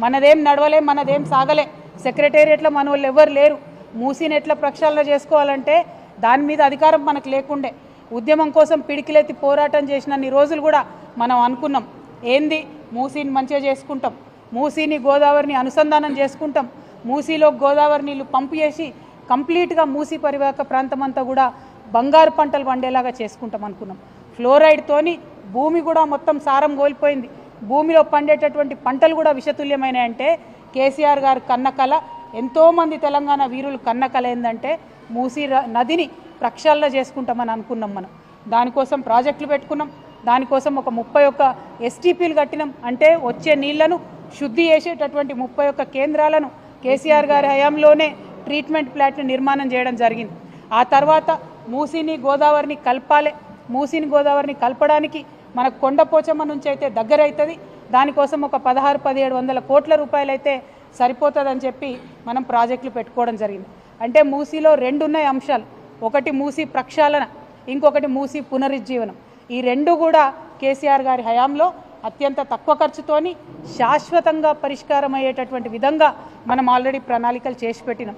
మనదేం నడవలే, మనదేం సాగలే, సెక్రటేరియట్లో మన వాళ్ళు ఎవరు లేరు, మూసీని ఎట్లా ప్రక్షాళన చేసుకోవాలంటే దాని మీద అధికారం మనకు లేకుండే, ఉద్యమం కోసం పిడికిలెత్తి పోరాటం చేసినన్ని రోజులు కూడా మనం అనుకున్నాం ఏంది మూసీని మంచిగా చేసుకుంటాం, మూసీని గోదావరిని అనుసంధానం చేసుకుంటాం, మూసీలో గోదావరి నీళ్లు పంపు చేసి కంప్లీట్గా మూసీ పరివాహక ప్రాంతం అంతా కూడా బంగారు పంటలు పండేలాగా చేసుకుంటాం అనుకున్నాం. ఫ్లోరైడ్తోని భూమి కూడా మొత్తం సారం కోల్పోయింది, భూమిలో పండేటటువంటి పంటలు కూడా విషతుల్యమైనాయంటే కేసీఆర్ గారు కన్నకల, ఎంతోమంది తెలంగాణ వీరులు కన్నకల ఏంటంటే మూసీ నదిని ప్రక్షాళన చేసుకుంటామని అనుకున్నాం. మనం దానికోసం ప్రాజెక్టులు పెట్టుకున్నాం, దానికోసం ఒక 31 ఎస్టీపీలు కట్టినాం. అంటే వచ్చే నీళ్లను శుద్ధి చేసేటటువంటి 31 కేంద్రాలను కేసీఆర్ గారి హయాంలోనే ట్రీట్మెంట్ ప్లాంట్ని నిర్మాణం చేయడం జరిగింది. ఆ తర్వాత మూసీని గోదావరిని కలపాలి, మూసీని గోదావరిని కలపడానికి మనకు కొండపోచమ్మ నుంచి అయితే దగ్గర అవుతుంది, దానికోసం ఒక 1600-1700 కోట్ల రూపాయలు అయితే సరిపోతుందని చెప్పి మనం ప్రాజెక్టులు పెట్టుకోవడం జరిగింది. అంటే మూసీలో 2 ఉన్నాయి అంశాలు, ఒకటి మూసీ ప్రక్షాళన, ఇంకొకటి మూసీ పునరుజ్జీవనం. ఈ 2 కూడా కేసీఆర్ గారి హయాంలో అత్యంత తక్కువ ఖర్చుతోని శాశ్వతంగా పరిష్కారం అయ్యేటటువంటి విధంగా మనం ఆల్రెడీ ప్రణాళికలు చేసి పెట్టినాం.